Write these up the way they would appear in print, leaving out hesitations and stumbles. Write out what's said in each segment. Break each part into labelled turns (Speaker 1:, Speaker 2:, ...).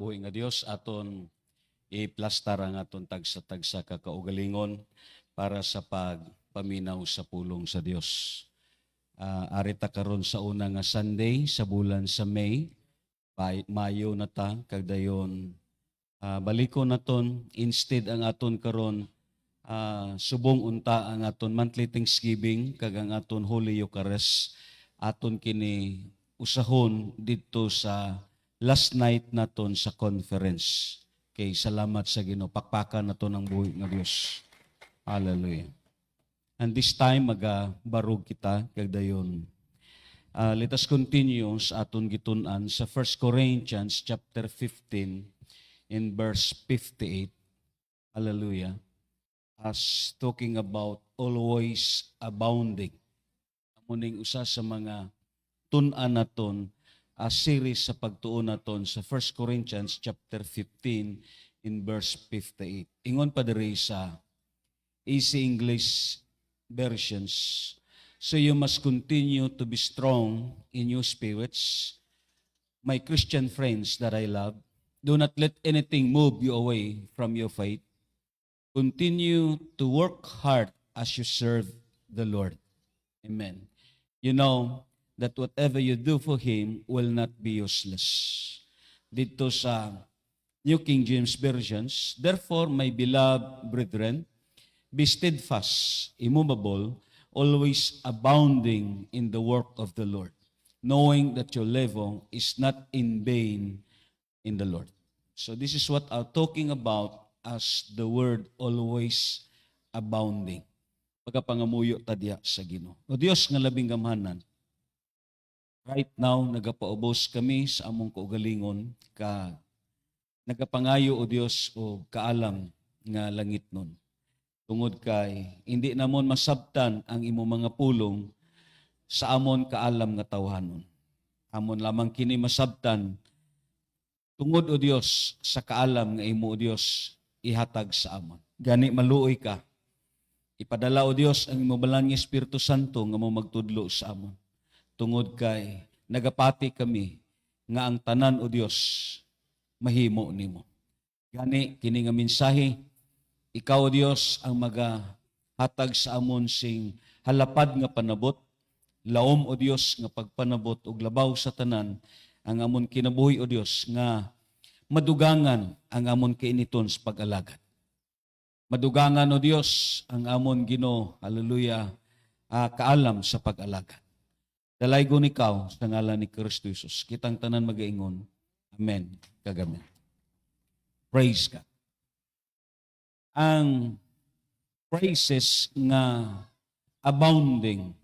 Speaker 1: buhi nga Dios aton i-plastar ang aton tagsa-tagsa ka kaugalingon para sa pagpaminaw sa pulong sa Dios. Arita karon sa una nga Sunday sa bulan sa May, Mayo na ta kag dayon balikon naton instead ang aton karon subong unta ang aton monthly Thanksgiving kag ang aton Holy Eucharist aton kini usahon didto sa last night naton sa conference. Kay salamat sa Ginoo, pakpakan naton ang buhi nga Dios. Hallelujah. And this time barog kita kag dayon. Let us continue sa aton gitun-an sa 1 Corinthians chapter 15 in verse 58. Hallelujah. As talking about always abounding. Amuning usa sa mga tun-an naton series sa pagtuon naton sa 1 Corinthians chapter 15 in verse 58. Ingon pa diri sa Easy English versions. So you must continue to be strong in your spirits. My Christian friends that I love, do not let anything move you away from your faith. Continue to work hard as you serve the Lord. Amen. You know that whatever you do for Him will not be useless. Dito sa New King James Versions, therefore, my beloved brethren, be steadfast, immovable, always abounding in the work of the Lord, knowing that your labor is not in vain in the Lord. So this is what I'm talking about as the word always abounding. Pagkapangamuyo tadya sa Ginoo. O Dios nga labing gamhanan, right now, nagapaubos kami sa among kaugalingon nagapangayo o Dios o kaalam nga langit nun. Tungod kay, hindi namon masabtan ang imo mga pulong sa amon kaalam nga tawhanon. Amon lamang kini masabtan, tungod o Dios sa kaalam nga imo o Dios ihatag sa amon. Gani maluoy ka. Ipadala o Dios ang imo balang nga Espiritu Santo nga mo magtudlo sa amon. Tungod kay nagapati kami nga ang tanan o Dios mahimo nimo. Gani kini nga mensahe, ikaw o Dios ang magahatag sa amon sing halapad nga panabot, laom o Dios nga pagpanabot ug labaw sa tanan ang amon kinabuhi o Dios nga madugangan ang amon kainiton sa pag-alagad. Madugangan o Dios ang amon Ginoo, hallelujah, kaalam sa pag-alagad. Dalaygon ikaw sa ngalan ni Kristo Jesus. Kitang tanan magaingon. Amen. Kagamen. Praise God. Ang praises nga abounding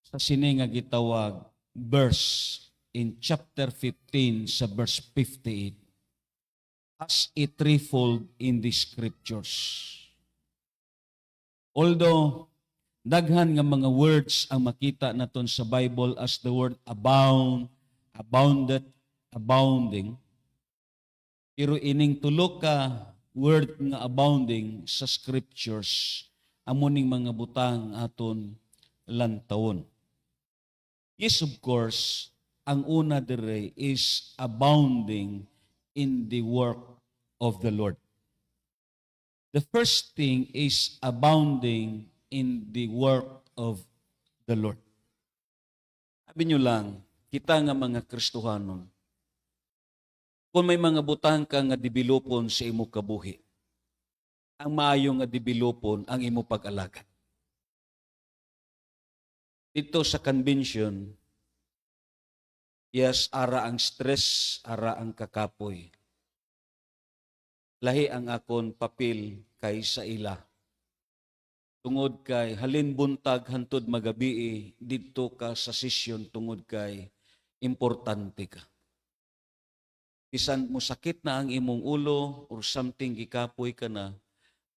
Speaker 1: sa sini nga gitawag verse in chapter 15 sa verse 58 as a threefold in the scriptures. Although daghan nga mga words ang makita naton sa Bible as the word abound, abounded, abounding, pero ining tulo ka word nga abounding sa scriptures amuning mga butang aton lantawon. Yes, of course, ang una dire is abounding in the work of the Lord. The first thing is abounding in the work of the Lord. Sabi nyo lang, kita nga mga Kristohanon, kung may mga butang ka nga developon sa imo kabuhi, ang maayo nga developon ang imo pag-alagad. Dito sa convention, yes, ara ang stress, ara ang kakapoy. Lahi ang akon papel kay sa ila. Tungod kay halin buntag hantud magabi didto ka sa session tungod kay importante ka. Bisan mo sakit na ang imong ulo or something gikapoy ka na,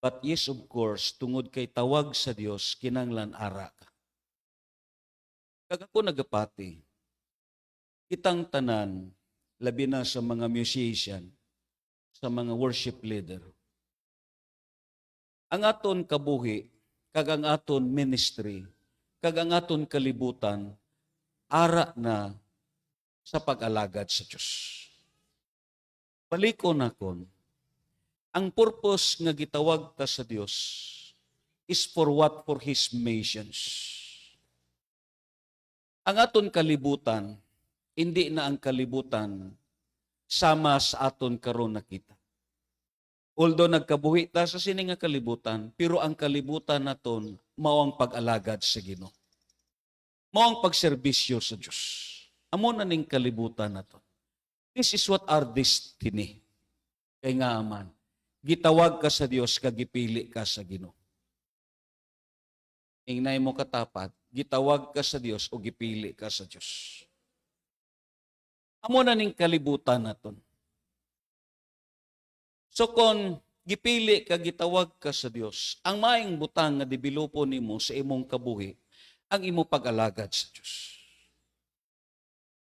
Speaker 1: but yes, of course, tungod kay tawag sa Dios kinanglan ara ka. Kag ako nagapati, kitang tanan, labi na sa mga musician, sa mga worship leader. Ang aton kabuhi, kag ang aton ministry, kag ang aton kalibutan, ara na sa pag-alagad sa Diyos. Balikon nakon, ang purpose nga gitawag ta sa Dios is for what? For His missions. Ang aton kalibutan, hindi na ang kalibutan sama sa aton karon nakita. Although nagkabuhi ta sa sini nga kalibutan, pero ang kalibutan naton mao ang pag-alagad sa Ginoo. Mao ang pagserbisyo sa Dios. Amo na ning kalibutan naton. This is what our destiny. Kay nga man, gitawag ka sa Dios kag gipili ka sa Ginoo. Ingnay mo katapat, gitawag ka sa Dios o gipili ka sa Dios. Amo na ning kalibutan naton. So kung gipili ka, gitawag ka sa Dios, ang maayong butang nga developo nimo sa imong kabuhi, ang imo pag-alagad sa Dios.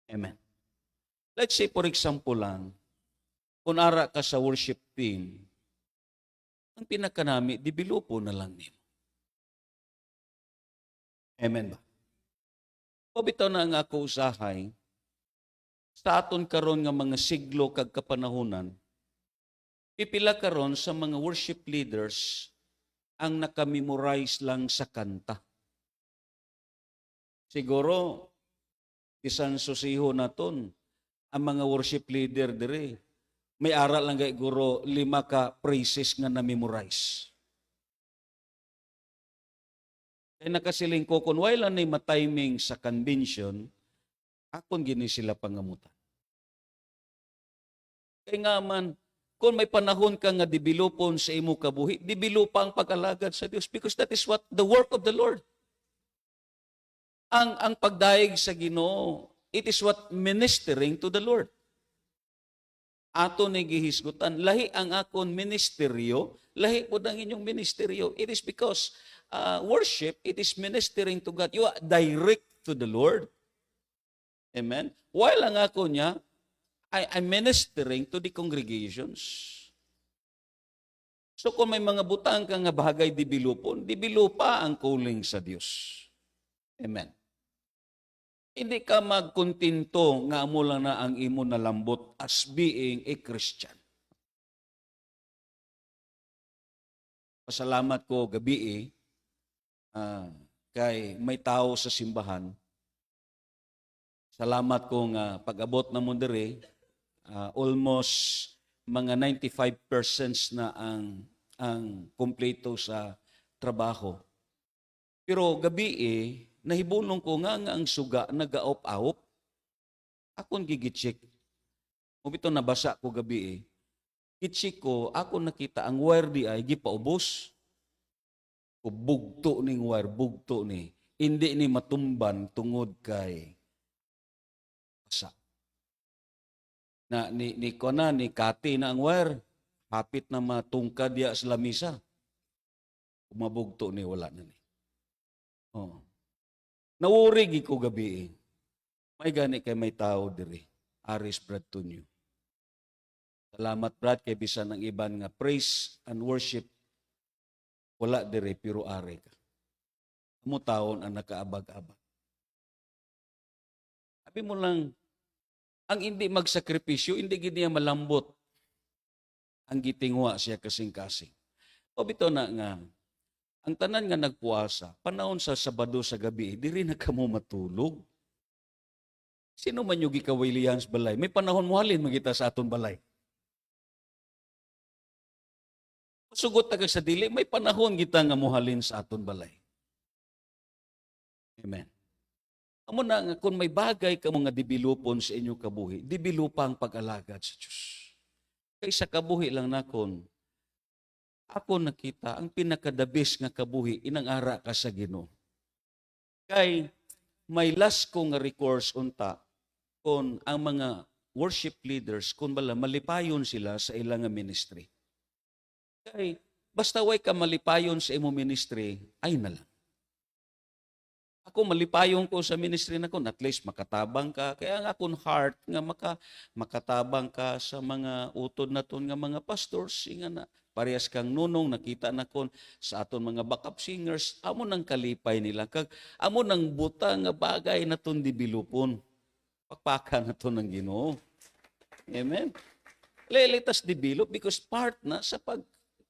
Speaker 1: Amen. Let's say for example lang, kung ara ka sa worship team, ang pinakanami, developo na lang nimo. Amen ba? O bitaw na ang ako usahay, sa aton karon nga mga siglo kag kapanahunan, pipila karon sa mga worship leaders ang nakamemorize lang sa kanta. Siguro, bisan susiho naton, ang mga worship leader dire, may aral lang kay guro 5 ka phrases nga na-memorize. Kaya nakasiling ko, kung wala na matiming sa convention, akon gini sila pangamutan. Kaya nga man, kung may panahon ka nga developon sa imo kabuhi, developa ang pag-alagad sa Dios because that is what the work of the Lord. Ang pagdaig sa Ginoo, it is what ministering to the Lord. Ato ni gihisgutan, lahi ang akon ministeryo, lahi po ang inyong ministeryo. It is because worship, it is ministering to God. You are direct to the Lord. Amen? While ang ako niya, I'm ministering to the congregations. So kung may mga butang ka nga bahagay developa ang calling sa Dios. Amen. Hindi ka magkontinto nga amo lang na ang imo nalambot as being a Christian. Pasalamat ko gabi kay may tao sa simbahan. Salamat ko nga pag-abot na mo diri, almost mga 95% na ang kumpleto sa trabaho. Pero gabi nahibulong ko nga ang suga nagaop-aop. Akon gigitsik. Kung ito nabasa ko gabi gitsik ko, ako nakita ang wire di ay gipaubos. O bugto ning wire, bugto ni. Hindi ni matumban tungod kay basa. Na ni kati na ang wire, hapit na matungkad diya sa lamisa. Umabugto ni wala na ni. Oh. Nawurig ko gabi May gani kay may tao diri. Aris Brad Tunyo. Salamat Brad kay bisan ang iban nga praise and worship wala diri pero ari ka. Amo taon ang nakaabag-abag. Sabi mo lang, ang hindi magsakripisyo, hindi gid niya malambot ang gitingwa siya kasing-kasing. O bito na nga, ang tanan nga nagpuasa, panahon sa Sabado sa gabi, diri na kamo matulog. Sino man yung gikawilihan sa balay? May panahon mo halin magita sa aton balay. Sugot ta sa dili, may panahon kita nga muhalin sa aton balay. Amen. Amo na nga kung may bagay ka mga developon sa inyong kabuhi, developa ang pag-alagad sa Diyos. Kaysa kabuhi lang nakon, ako nakita ang pinakadabis nga kabuhi inang ara ka sa Ginoo. Kay may last ko nga recourse unta kung ang mga worship leaders kung bala malipayon sila sa ilang ministry. Kay basta way ka malipayon sa imo ministry, ay na lang. Ako malipayon ko sa ministry na ko, at least makatabang ka. Kaya ang akong heart nga makatabang ka sa mga utod na ton nga mga pastors, nga na parehas kang nunong, nakita na kon sa aton mga backup singers, amo nang kalipay nila. Kag amo nang buta nga bagay na ton developon. Pakpaka na ton ng Ginoo. Amen. Let us develop because part na sa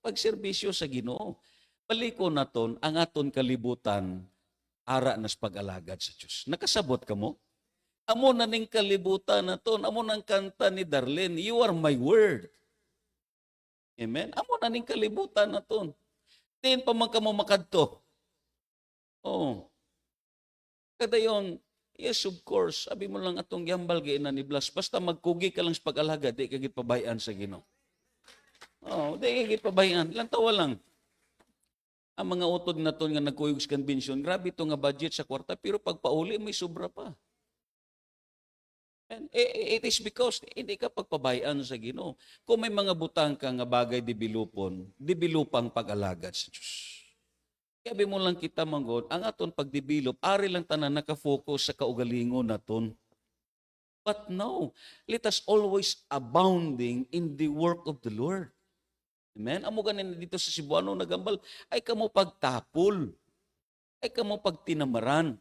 Speaker 1: pagserbisyo sa Ginoo. Paliko naton ang aton kalibutan ara nas pag-alagad sa Dios. Nakasabot ka mo? Amo na ning kalibutan naton, amo nang kanta ni Darlene, you are my word. Amen. Amo na ning kalibutan naton. Tin pa man kamo makadto. Oh. Kadayon, yes, of course. Sabi mo lang atong yambal giina ni Blas. Basta magkugi ka lang sa pag-alaga, di ka gipabayan sa Ginoo. Oh, di ka gipabayan. Lang tawa lang. Ang mga utod na to nga nagkuyog sa convention, grabe to nga budget sa kwarta, pero pag pauli, may sobra pa. And it is because hindi ka pagpabayaan sa Ginoo. Kung may mga butang ka nga bagay developang pag-alagad sa Diyos. Sabi mo lang kita manggod, ang aton pag-develop, ari lang tanan nakafocus sa kaugalingon naton. But no, let us always abounding in the work of the Lord. Amen? Amo ganin dito sa Cebuano nagambal, ay kamo pagtapol, ay kamo pagtinamaran.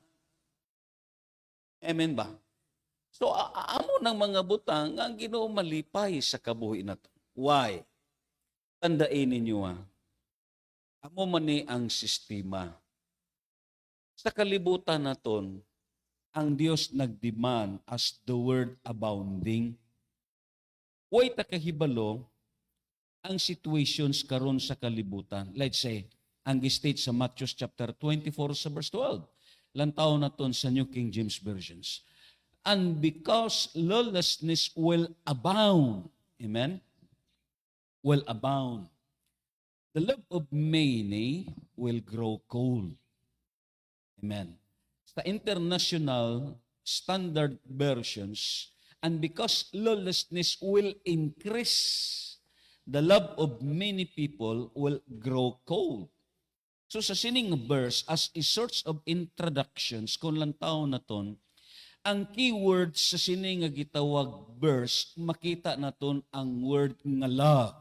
Speaker 1: Amen ba? So, amo ng mga butang ang Ginoo malipay sa kabuhi nato. Why? Tandain ninyo amo man ni ang sistema. Sa kalibutan naton, ang Dios nagdemand as the word abounding. Way ta kahibalo ang situations karon sa kalibutan. Let's say, ang state sa Matthew chapter 24 sa verse 12. Lantaw naton sa New King James Versions. And because lawlessness will abound, amen? Will abound. The love of many will grow cold. Amen. Sa international standard versions, and because lawlessness will increase, the love of many people will grow cold. So sa sining verse, as a source of introductions, kung lantaw na ton, ang keyword sa sining nga gitawag verse, makita naton ang word nga love.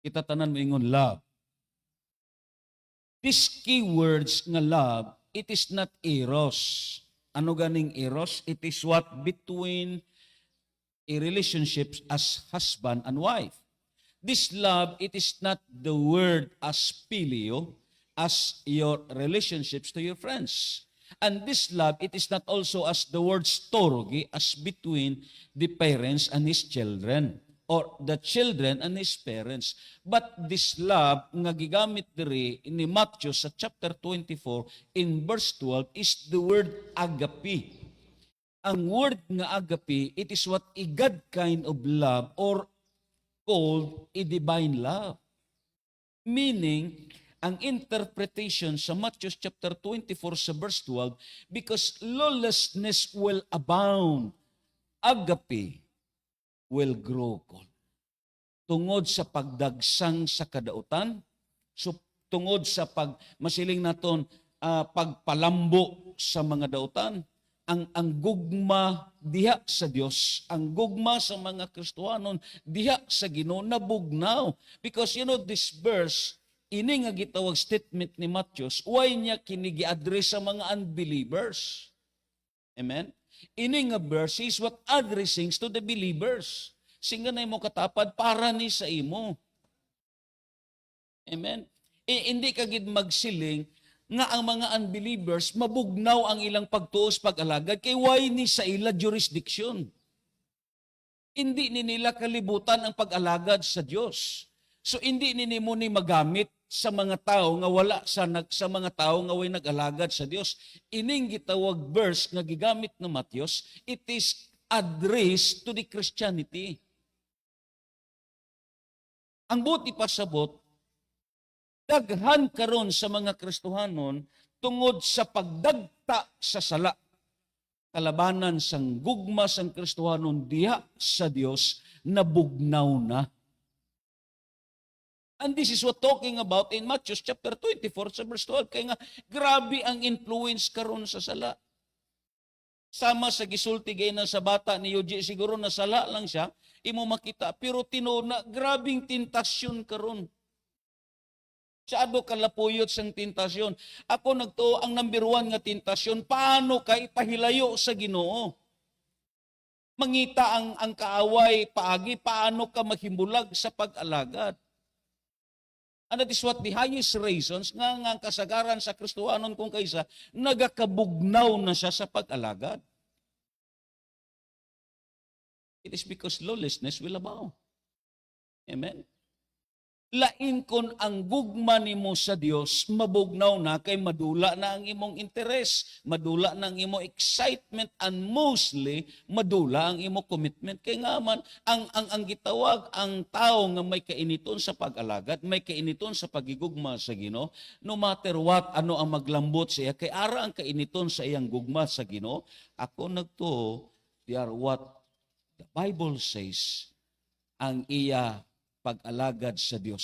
Speaker 1: Kita tanan mo ingon love. These keywords nga love, it is not eros. Ano ganing eros? It is what between a relationship as husband and wife. This love, it is not the word as filio, as your relationships to your friends. And this love, it is not also as the word storge, as between the parents and his children, or the children and his parents. But this love nga gigamit diri ni Matthew sa chapter 24 in verse 12 is the word agape. Ang word nga agape, it is what a God kind of love or called a divine love. Meaning, ang interpretation sa Matthew chapter 24 sa verse 12, because lawlessness will abound, agape will grow cold. Tungod sa pagdagsang sa kadautan, so tungod sa masiling naton pagpalambo sa mga dautan, ang gugma diha sa Dios, ang gugma sa mga Kristiyanon diha sa Ginoo nabugnaw. Because this verse, ini nga gitawag statement ni Matthew, why niya kinigi-address sa mga unbelievers. Amen? Ini nga verse is what addressing to the believers. Singa na mo katapad para ni sa imo. Amen? Hindi ka gid magsiling nga ang mga unbelievers mabugnaw ang ilang pagtuos pag-alagad kay why ni sa ila jurisdiction. Hindi ni nila kalibutan ang pag-alagad sa Dios. So hindi ni mo ni magamit sa mga tao nga wala sa mga tao nga way nag-alagad sa Dios. Ining gitawag verse nga gigamit ng Matthew, it is addressed to the Christianity. Ang buti pasabot, daghan karon sa mga Kristohanon tungod sa pagdagta sa sala. Kalabanan sang gugma sang Kristohanon diha sa Dios nabugnaw na. And this is what talking about in Matthew chapter 24 sa verse 12. Kaya nga, grabe ang influence karon sa sala. Sama sa gisulti gay na sa bata ni Yoji, siguro nasala lang siya, imo makita. Pero tinuod na, grabing tentasyon karon. Siado kalapuyot sang tentasyon. Ako nagtuo ang number one nga tentasyon, paano ka ipahilayo sa Ginoo? Mangita ang kaaway, paagi, paano ka mahimulag sa pag-alagad. And that is what the highest reasons nga ang kasagaran sa Kristohanon kung kaysa nagakabugnaw na siya sa pag-alagad. It is because lawlessness will abound. Amen? Lain kon ang gugma nimo sa Dios mabugnaw na kay madula na ang imong interes, madula na ang imong excitement, and mostly madula ang imong commitment. Kay nga man ang gitawag ang tao nga may kainiton sa pag-alagad, may kainiton sa pagigugma sa Ginoo, no matter what ano ang maglambot siya, kay ara ang kainiton sa iyang gugma sa Ginoo. Ako nagtuo, they are what the Bible says, ang iya pag-alagad sa Dios,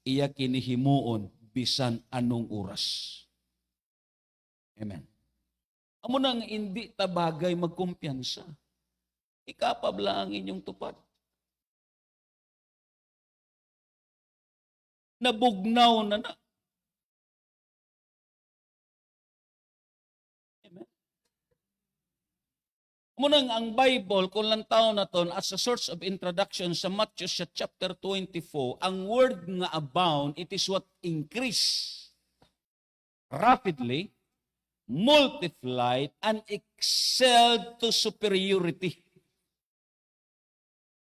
Speaker 1: iya kinihimuon bisan anong oras. Amen. Amo nang hindi tabagay magkumpiyansa. Ikapabla ang inyong tupad. Nabugnaw na na. Amen. Munang ang Bible, kung lang taon na ton, as a source of introduction sa Matthew chapter 24, ang word nga abound, it is what increase rapidly, multiplied, and excelled to superiority.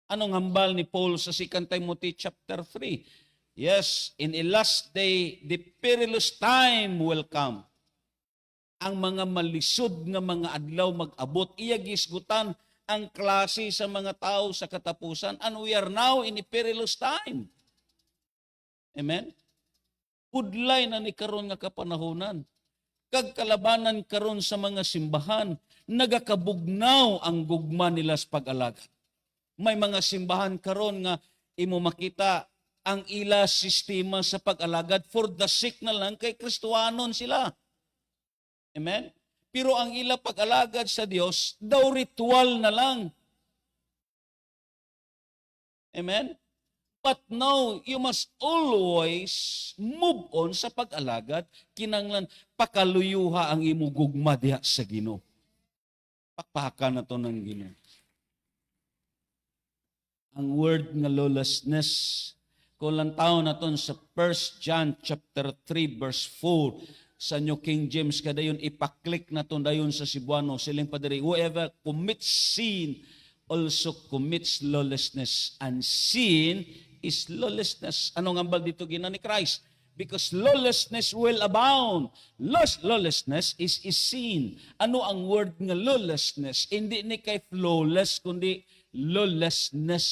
Speaker 1: Anong hambal ni Paul sa 2 Timothy chapter 3? Yes, in a last day, the perilous time will come. Ang mga malisod nga mga adlaw mag-abot, iya gisgutan ang klase sa mga tao sa katapusan, and we are now in a perilous time. Amen? Pudlay na ni karon nga kapanahonan. Kag kalabanan karon sa mga simbahan, nagakabugnaw ang gugma nila sa pag-alagad. May mga simbahan karon nga imo makita ang ila sistema sa pag-alagad for the sake na lang kay Kristohanon sila. Amen? Pero ang ila pag-alagad sa Dios, daw ritual na lang. Amen? But now, you must always move on sa pag-alagad, kinanglan pakaluyuha ang imo gugma diha sa Ginoo. Pakpaka na to ng Ginoo. Ang word nga lawlessness, kung lang tao na to sa 1 John chapter 3 verse 4, sa New King James kadayon ipaklik na to dayon sa Cebuano siling padiri, whoever commits sin also commits lawlessness, and sin is lawlessness. Anong ambal dito gina ni Christ? Because lawlessness will abound. Lawlessness is sin. Ano ang word nga lawlessness? Hindi ni kay flawless kundi lawlessness.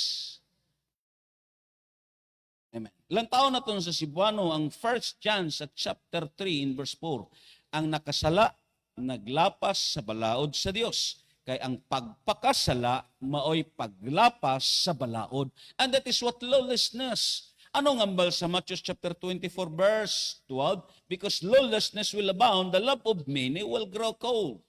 Speaker 1: Amen. Ilang taon na ito sa Cebuano, ang 1 John sa chapter 3 in verse 4, ang nakasala, naglapas sa balaod sa Dios. Kay ang pagpakasala, maoy paglapas sa balaod. And that is what lawlessness. Anong ambal sa Matthew chapter 24 verse 12? Because lawlessness will abound, the love of many will grow cold.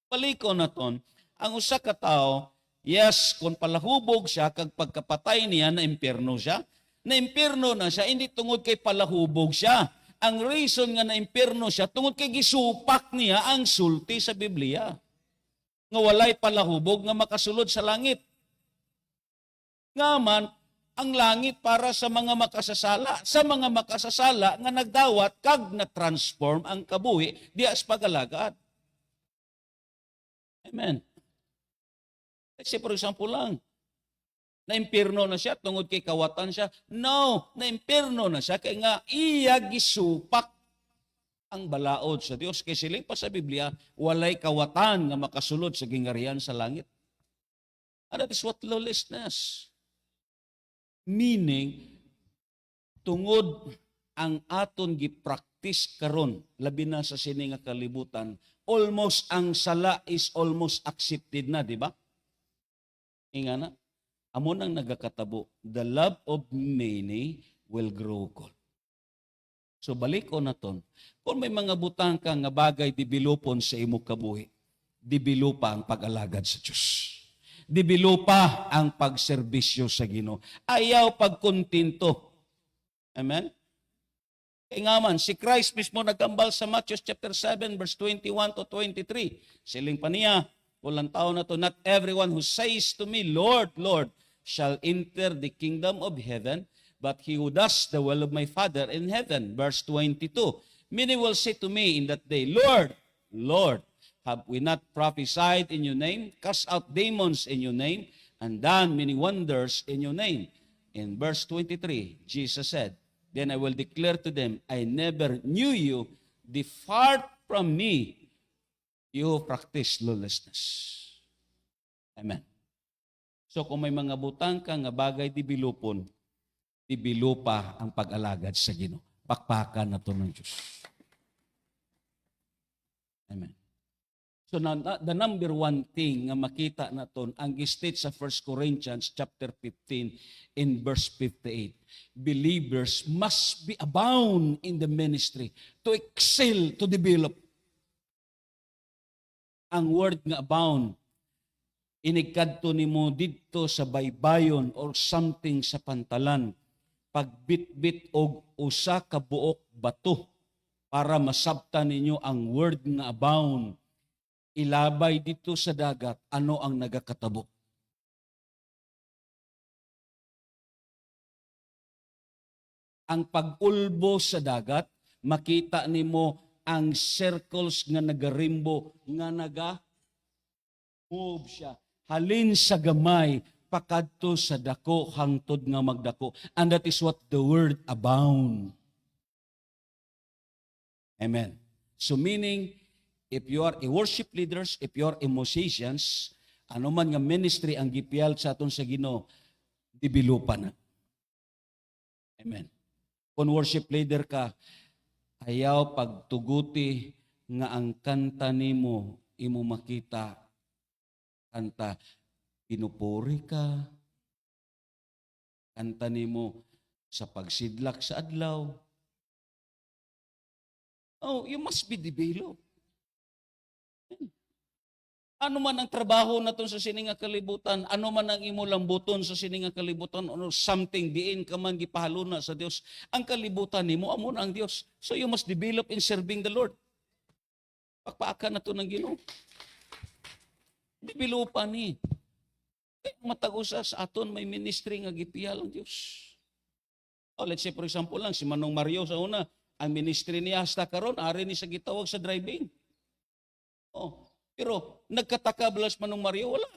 Speaker 1: Paliko na ton, ang usa ka tao, yes, kung palahubog siya, kag pagkapatay niya, na impyerno siya, na-impyerno na siya, hindi tungod kay palahubog siya. Ang reason nga na-impyerno siya, tungod kay gisupak niya ang sulti sa Biblia. Nga walay palahubog nga makasulod sa langit. Nga man, ang langit para sa mga makasasala. Sa mga makasasala nga nagdawat, kag na-transform ang kabuhi diya sa pag-alagad. Amen. Kasi for example lang, na-impyerno na siya, tungod kay kawatan siya. No, na-impyerno na siya, kaya nga iya gisupak ang balaod sa Dios. Kay siling pa sa Biblia, walay kawatan nga makasulod sa gingarihan sa langit. And that is what lawlessness. Meaning, tungod ang aton gi-practice karon, labi na sa sini nga kalibutan, almost ang sala is almost accepted na, di ba? Inga na. Amo nang nagakatabo, the love of many will grow cold. So balik ko na ton, kung may mga butang ka nga bagay developon sa imo kabuhi, developa ang pag-alagad sa Diyos. Developa ang pagserbisyo sa Ginoo. Ayaw pagkontinto. Amen? Kaya nga man, si Christ mismo nagambal sa Matthew chapter 7 verse 21 to 23. Siling pa niya, Walang tao na to. Not everyone who says to me, Lord, Lord, shall enter the kingdom of heaven, but he who does the will of my Father in heaven. Verse 22. Many will say to me in that day, Lord, Lord, have we not prophesied in your name, cast out demons in your name, and done many wonders in your name? In verse 23, Jesus said, then I will declare to them, I never knew you. Depart from me, you who practice lawlessness. Amen. So kung may mga butang ka nga bagay di bilupon, di bilupa ang pag-alagad sa Ginoo. Pakpakan na to ng Diyos. Amen. So the number one thing nga makita naton ang state sa 1 Corinthians chapter 15 in verse 58. Believers must be abound in the ministry to excel, to develop. Ang word nga abound, inigkadto nimo didto sa baybayon or something sa pantalan, pagbitbit og usa ka buok bato para masabtan ninyo ang word nga abound. Ilabay dito sa dagat, ano ang nagakatabo? Ang pag-ulbo sa dagat, makita nimo ang circles nga nagarimbo, nga naga-move siya. Halin sa gamay, pakadto sa dako, hangtod nga magdako. And that is what the word abound. Amen. So meaning, if you are a worship leaders, if you are a musicians, ano man nga ministry ang gipiyal sa aton sa Ginoo, dibilupan na. Amen. Kung worship leader ka, ayaw pagtuguti nga ang kanta nimo imo makita kanta pinupuri ka, kanta nimo sa pagsidlak sa adlaw. Oh, you must be developed. Ano man ang trabaho naton sa sininga kalibutan, ano man ang imo lambuton sa sininga kalibutan, or something diin ka man gipahaluna sa Dios, ang kalibutan nimo amo na ang Dios. So you must develop in serving the Lord. Pakpaakan nato ng Ginoo. Developan ni. Matag-usa sa aton may ministry nga gipiyal ang Dios. Oh, let's say for example lang si Manong Mario sa una, ang ministry niya hasta karon ari ni sa gitawag sa driving. Oh, pero nagkataka blas Manong Mario, wala.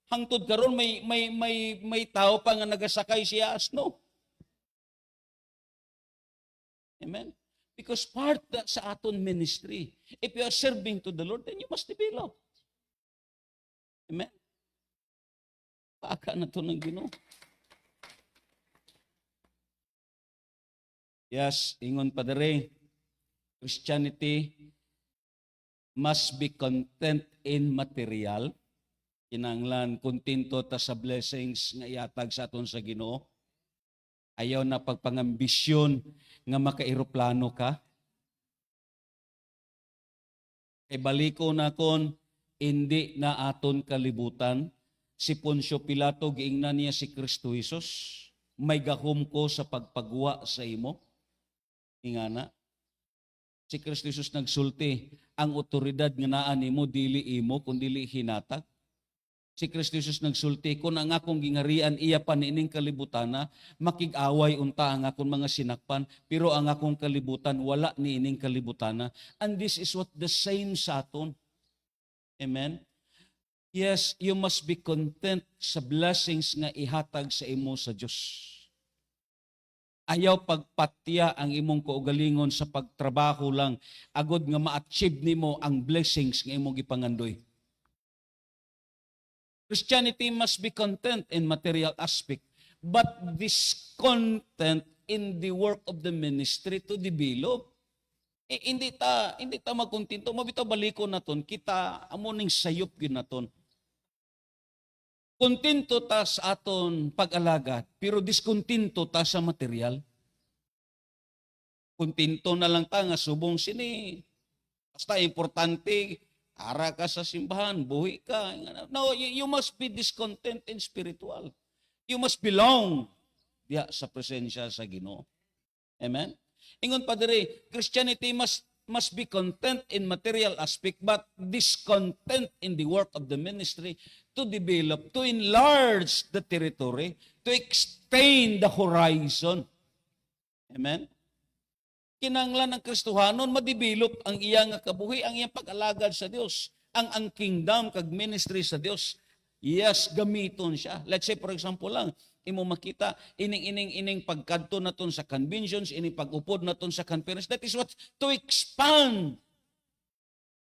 Speaker 1: Hangtod karon may tao pa nga nagasakay siya asno. Amen. Because part that sa aton ministry, if you are serving to the Lord, then you must develop. Amen. Paaka na to ng Ginoo. Yes, ingon pa dere, Christianity must be content in material. Kinanglan, kontento ta sa blessings nga iatag sa aton sa Ginoo. Ayaw na pagpangambisyon nga makairoplano ka. Kay baliko na kon, hindi na aton kalibutan. Si Poncio Pilato, giingnan niya si Kristo Jesus. May gahom ko sa pagpagwa sa imo. Ingana. Si Kristo Jesus nagsulti, ang otoridad nga naa nimo dili imo kun dili hinatag. Si Kristo Jesus nagsulti, kung ang akong gingarian iya pa niining kalibutana, makig-away unta ang akong mga sinakpan, pero ang akong kalibutan wala niining kalibutana. And this is what the same sa aton. Amen. Yes, you must be content sa blessings nga ihatag sa imo sa Dios. Ayaw pagpatya ang imong kaugalingon sa pagtrabaho lang, agod nga ma-achieve nimo ang blessings nga imong gipangandoy. Christianity must be content in material aspect, but discontent in the work of the ministry to develop. Hindi ta magkontento, mabitaw baliko naton, kita amo ning sayop gyud naton. Kontento ta sa aton pag-alagad, pero diskontinto ta sa material. Kontento na lang ta nga subong sini. Basta importante, ara ka sa simbahan, buhi ka. No, you must be discontent in spiritual. You must belong diya sa presensya sa Ginoo. Amen? Ingon pa diri, Christianity must must be content in material aspect, but discontent in the work of the ministry to develop, to enlarge the territory, to extend the horizon. Amen? Kinanglan ng Kristohanon, madibilop ang iyang kabuhi, ang iyang pag-alagad sa Dios, ang kingdom, kag ministry sa Dios. Yes, gamiton siya. Let's say, for example lang, imo makita, ining pagkadto naton sa conventions, ining pag-upod naton sa conference, that is what, to expand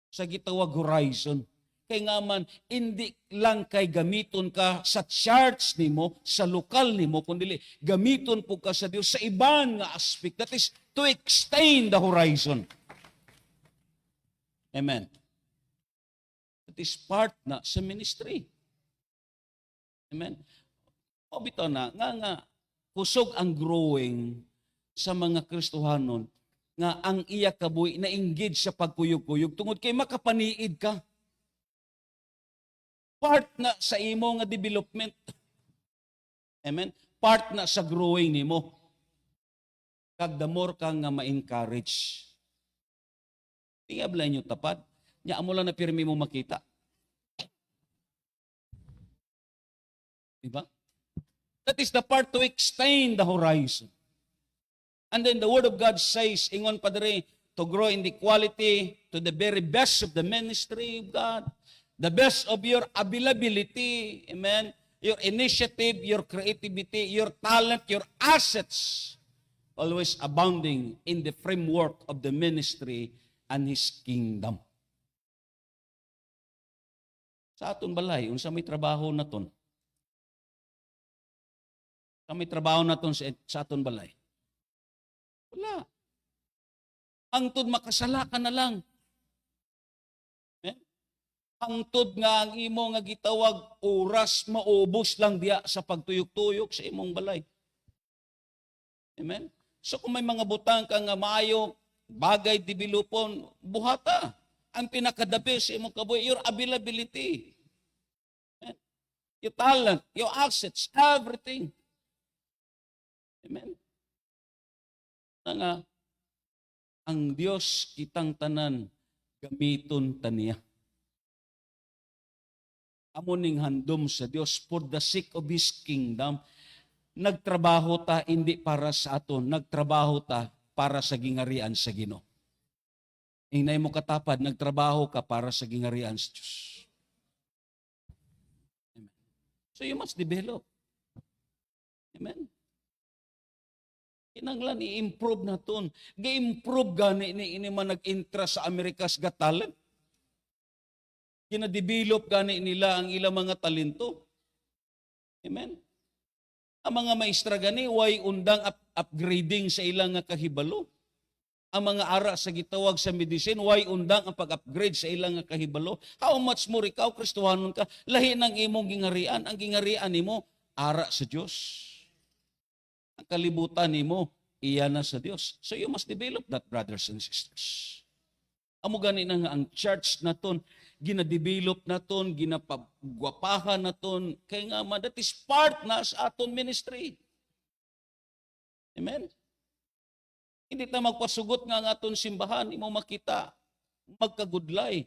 Speaker 1: sa gitawag horizon. Kay nga man, hindi lang kay gamiton ka sa church nimo, sa lokal nimo, kundi gamiton po ka sa Dios sa ibang nga aspect. That is to extend the horizon. Amen. That is part na sa ministry. Amen. O bitaw na, nga, kusog ang growing sa mga Kristohanon, nga ang iya kabuhi na engage sa pagkuyog-kuyog, tungod kay makapaniid ka. Part na sa imo nga development. Amen? Part na sa growing nimo. Kag the more ka nga ma-encourage. Tingabla nyo tapat. Nya amo lang na pirmi mo makita. Diba? That is the part to extend the horizon. And then the Word of God says, ingon padre, to grow in the quality, to the very best of the ministry of God, the best of your availability, amen, your initiative, your creativity, your talent, your assets, always abounding in the framework of the ministry and His kingdom. Sa aton balay, unsa may trabaho naton? Kami trabaho naton sa aton balay. Wala. Hangtod makasala ka na lang. Eh? Hangtod nga ang imo nga gitawag oras maubos lang diya sa pagtuyok-tuyok sa imong balay. Amen? So kung may mga butang ka nga maayo, bagay developon, buhata. Ang pinakadabi sa imong kabuhi, your availability. Amen? Your talent, your assets, everything. Amen. Nga, ang Dios kitang tanan gamiton taniya. Amo ning handom sa Dios for the sake of His kingdom. Nagtrabaho ta hindi para sa aton, nagtrabaho ta para sa gingarian sa Ginoo. Inay mo katapad, nagtrabaho ka para sa gingarian sa Diyos. Amen. So you must develop. Amen. Kinanglan i-improve naton. Ga-improve gani ini man nag-interest sa America's Got Talent. Gina-develop gani nila ang ilang mga talento. Amen. Ang mga maestra gani way undang upgrading sa ilang nga kahibalo. Ang mga ara sa gitawag sa medicine way undang ang pag-upgrade sa ilang nga kahibalo. How much more ikaw Kristohanon ka, lahi ng imong gingarian, ang gingarian nimo ara sa Dios. Ang kalibutan nimo iya na sa Dios. So you must develop that, brothers and sisters. Amo gani na nga ang church naton gina-develop naton, ginapagwapahan naton, kay nga man that is part na sa aton ministry. Amen. Hindi ta magpasugot nga ang aton simbahan, imo makita magkagudlay.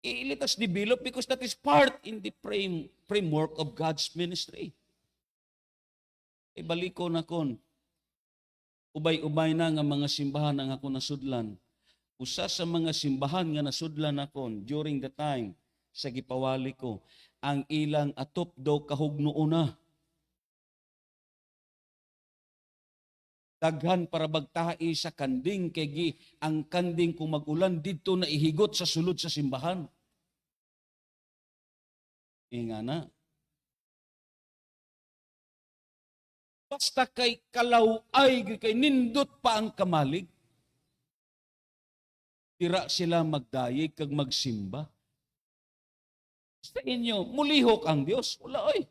Speaker 1: Let us develop because that is part in the framework of God's ministry. Ibaliko na kon, ubay-ubay na nga mga simbahan ang ako nasudlan. Usa sa mga simbahan nga nasudlan akon during the time sa gipawali ko, ang ilang atop daw kahugnuon na. Daghan para bagtahi sa kanding, kay ang kanding kung mag-ulan dito na ihigot sa sulod sa simbahan. Inga na. Basta kay kalaw ay kay nindot pa ang kamalig. Tira sila magdayeg kag magsimba. Sa inyo, mulihok ang Dios. Wala oy.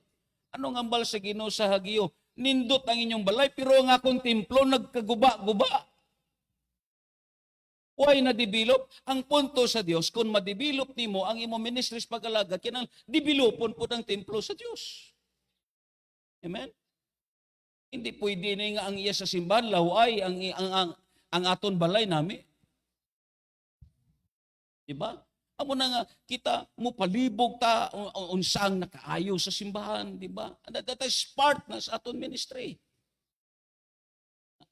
Speaker 1: Ano nga ambal sa Ginoo sa Hagio? Nindot ang inyong balay, pero ang akong templo nagkaguba-guba. Why na-develop? Ang punto sa Dios, kung ma-develop nimo ang imong ministries pag-alagad, kinang developon po ng templo sa Dios. Amen? Hindi pwede na nga ang iya sa simbahan, laway, ang aton balay nami. Diba? Amo na nga kita mo palibog ta unsang nakaayo sa simbahan, di ba? That is part na sa aton ministry.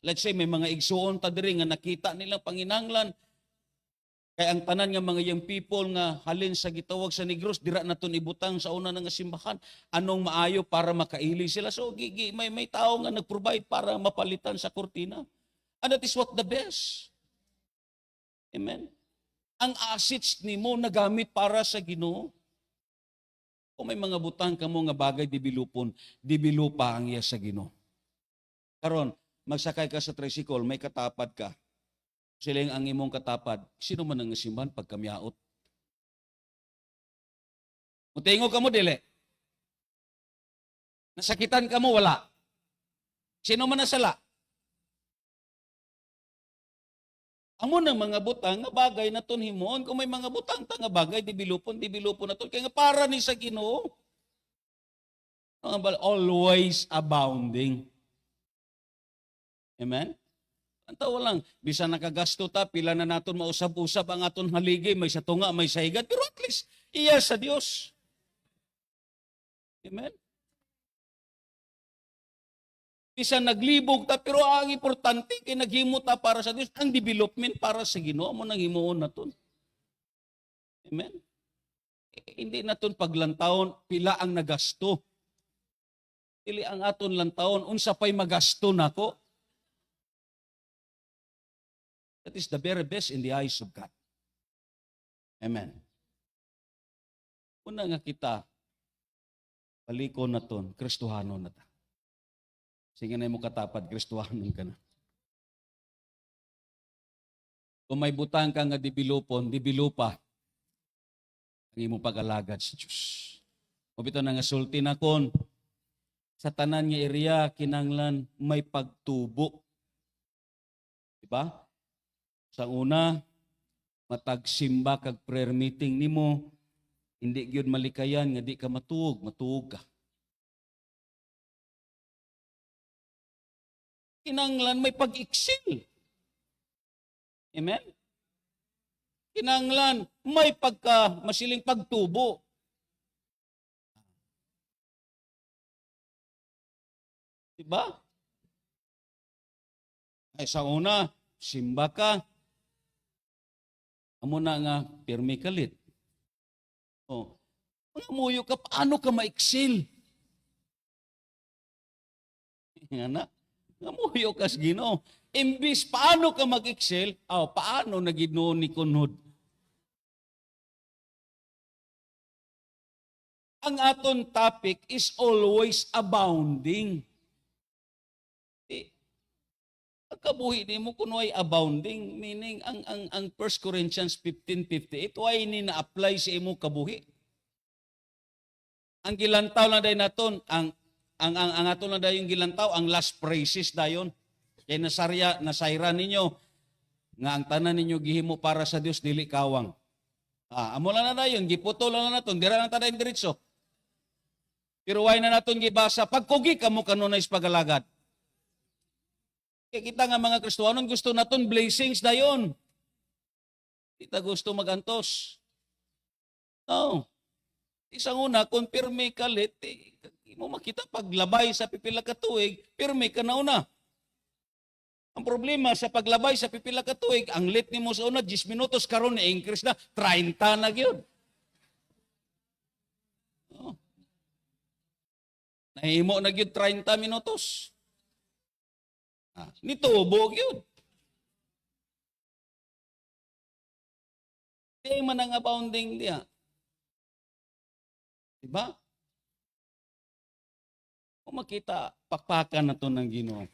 Speaker 1: Let's say may mga igsuon ta diri nga nakita nilang panginahanglan kay ang tanan nga mga young people nga halin sa gitawag sa Negros dira naton ibutang sa una nga simbahan, anong maayo para makaili sila. So may tao nga nagprovide para mapalitan sa kurtina. And that is what the best. Amen. Ang assets nimo nagamit para sa Ginoo. Kung may mga butang kamo nga bagay dibilupa ang iya sa Ginoo. Karon, magsakay ka sa tricycle, may katapad ka. Siling ang imong katapad, sino man ang simbahan pagkamyaot? Mutingo ka mo, dili. Nasakitan ka mo, wala. Sino man nasala? Amo ng mga butang nga bagay na ton himon, kung may mga butang ta nga bagay dibilupon na ton kay nga para ni sa Ginoo. Always abounding. Amen? Ang tawa lang, bisan nakagasto ta, pila na naton mausab-usab ang aton haligi, may sa tunga, may sa higad, pero at least iya sa Dios. Amen? Bisan naglibog ta, pero ang importante kay naghimo ta para sa Dios, ang development para sa Ginoo mo nang himuon naton. Amen? Hindi naton paglantawon pila ang nagasto. Dili ang aton lantawon unsa pay magasto nako. That is the very best in the eyes of God. Amen. Una nga kita palikon naton, Kristohano na ta. Sige na mo katapad, Kristohanon ka na. Kung may butang ka nga dibilupa ang imong pag-alagad sa Diyos. O bito na nga sulti na kon, sa tanan nga area, kinanglan may pagtubo. Diba? Sa una, matagsimba kag prayer meeting nimo, hindi gyud malikayan nga di ka matuog ka. Kinanglan may pag-iksil. Amen? Kinanglan may masiling pagtubo. Diba? Ay sa una, simba ka. Amo na nga, pirmi kalit. O, pangamuyo ka, paano ka maiksil? Nga na. Ngamuyo kas Ginoo. Imbis paano ka mag-excel, paano na Ginoo ni kunod? Ang aton topic is always abounding. Ang kabuhi ni mo kuno ay abounding, meaning ang 1 Corinthians 15:58 ay ni na-apply sa imo kabuhi. Ang gilantaw lang day naton, ang ato na dayon gilantaw, ang last praises dayon. Kay nasayra ninyo, nga ang tanan ninyo gihimo para sa Dios, dili kawang. Amo lang na dayon, giputo lang na naton, dira lang ta dayon diretso. Pero way na naton gibasa, pagkugi kamo kanunay sa pagalagad. Kaya kita nga mga Kristohanon, gusto naton blessings dayon. Kita gusto magantos. No. Isang una, kung pirmi kalit, mo makita paglabay sa pipila ka tuig, pirmi ka na una. Ang problema sa paglabay sa pipila ka tuig, ang late nimo sa una 10 minutos karon ni increase na 30 na gyud. Oh. Nahimo na gyud 30 minutos. Nitubo gyud. Di man ang abounding diya. Diba? Kung makita, pakpakan na to ng Ginoo.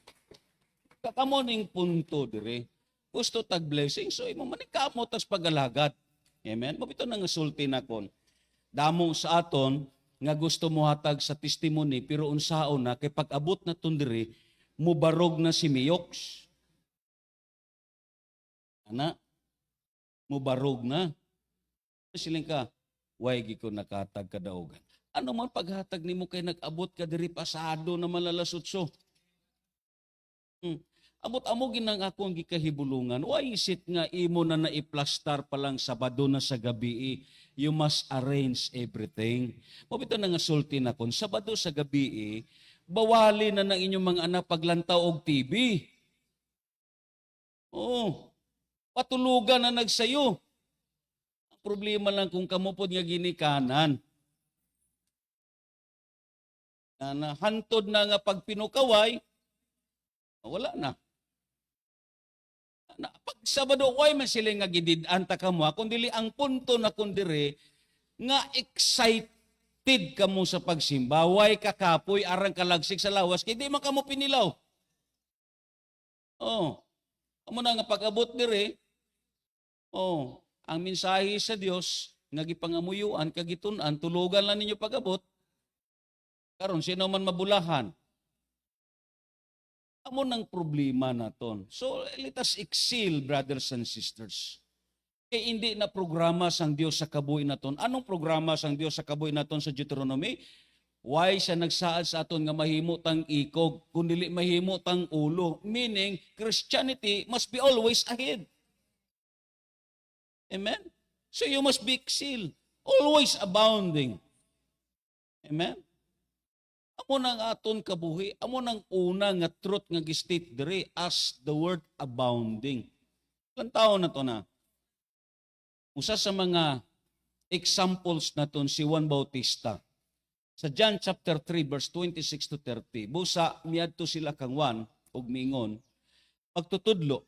Speaker 1: Kakamoning punto dire. Gusto tag blessing, so imo manikamo tas pagalagad. Amen? Mabito na nga sulti na kon. Damo sa aton, nga gusto mo hatag sa testimony, pero unsaon na, kay pag-abot na ton dire, mubarog na si Miox. Ana, mubarog na. Siling ka, way gi ko nakatag kadaugan. Ano man paghatag nimo kay nag-abot ka diri pasado na malalasutso. Amot-amo ginang akong gikahibulungan. Why is it nga imo na naiplastar pa lang Sabado na sa gabi, you must arrange everything. Mabito na nga sulti na kon, Sabado sa gabi, bawali na ng inyong mga anak paglantaw og TV. Oo, patulugan na nagsayo. Ang problema lang kung kamupod nga ginikanan. Na hantod na nga pag pinukaway, wala na. Pag Sabado ko ay masili nga gidid-an ta kamo, kundi ang punto na kundire nga excited kamo sa pagsimba, way kakapoy arang kalagsik sa lawas, kay di man kamo pinilaw. Oh, amo na nga pag-abot dire, ang mensahe sa Dios nga gipangamuyuan kagitun-an, tulugan lang ninyo pag-abot. Karon sino man mabulahan. Amo nang problema naton. So let us excel, brothers and sisters. Kaya hindi na programa sang Dios sa kabuhi naton. Anong programa sang Dios sa kabuhi naton sa Deuteronomy? Why siya nagsaad sa aton nga mahimo tang ikog, kundi mahimo tang ulo? Meaning, Christianity must be always ahead. Amen? So you must be excel, always abounding. Amen? Amo nang aton kabuhi, amo nang una nga truth nga gistate diri as the word abounding. Ilang taon na to na? Usa sa mga examples naton si Juan Bautista. Sa John chapter 3 verse 26 to 30, busa miadto sila kang Juan ug miingon, pagtutudlo,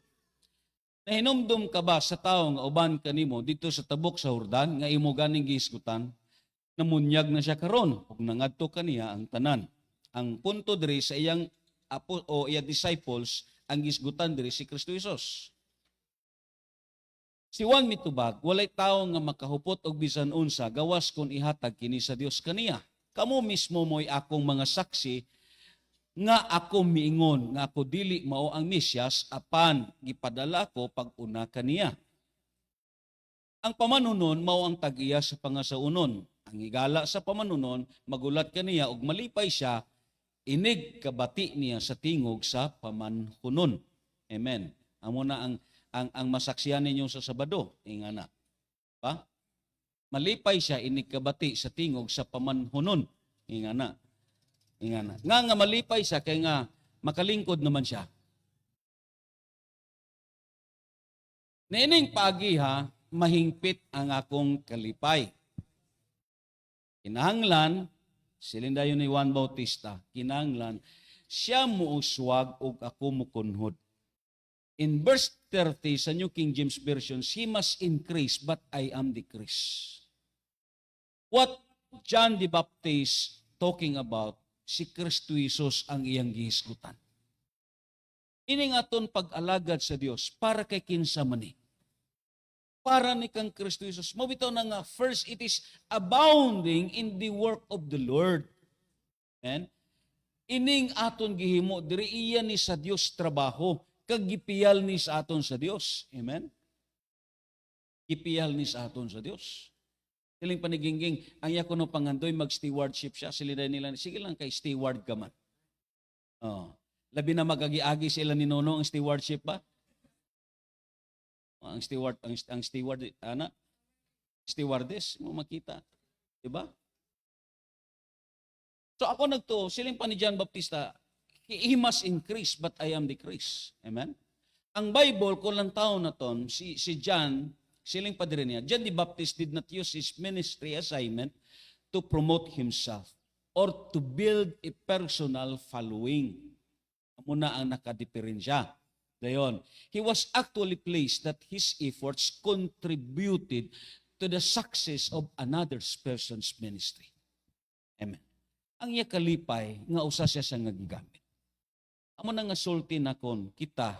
Speaker 1: nahinumdum ka ba sa tawo nga uban kanimo dito sa tabok sa Jordan nga imo ganing gihisgutan? Namunyag na siya karon ug nangadto kaniya ang tanan. Ang punto diri sa iyang iya disciples, ang gisgutan diri si Kristo Jesus. Si Juan mitubag, walay tawo nga makahupot og bisan unsa gawas kon ihatag kini sa Dios kaniya. Kamo mismo mo'y akong mga saksi nga ako miingon nga ako dili mao ang Mesyas apan gipadala ko pag-una kaniya. Ang pamanunon mao ang tag-iya sa pangasaunon. Ang higala sa pamanunon, magulat kaniya og malipay siya, inig kabati niya sa tingog sa pamanhunon. Amen. Amo na ang masaksiyan ninyo sa Sabado, ingana. Pa? Malipay siya, inig kabati sa tingog sa pamanhunon. Ingana. Ingana. Nga malipay siya, kaya nga makalingkod naman siya. Nining pagi ha, mahingpit ang akong kalipay. Kinahanglan, silindayon ni Juan Bautista, kinahanglan, siya muuswag o ako mukunhod. In verse 30 sa New King James Version, he must increase but I am decrease. What John the Baptist talking about, si Kristo Jesus ang iyang gihisgutan. Ini nga aton pag-alagad sa Dios para kay kinsa man ni. Para ni kang Kristo Jesus. Mabitaw na nga, first, it is abounding in the work of the Lord. And ining aton gihimo, diri iya ni sa Dios trabaho, kag gipiyal ni sa aton sa Dios. Amen? Gipiyal ni sa aton sa Dios. Siling panigingging, ang iya kuno pangandoy, mag-stewardship siya. Siliday nila, sige lang kay steward ka man. Labi na magagi-agi sila ni Nono ang stewardship ba? Ang stewardess mo makita, di ba? So ako nagto, siling pa ni John Baptista, he must increase but I am decrease. Amen? Ang Bible kung lang taon na ton, si John, siling pa din niya, John the Baptist did not use his ministry assignment to promote himself or to build a personal following. Muna ang nakadiferensya. Dayon, he was actually pleased that his efforts contributed to the success of another person's ministry. Amen. Ang iya kalipay, nga usa siya sa ngagigamit. Amo na nga sulti na kon kita,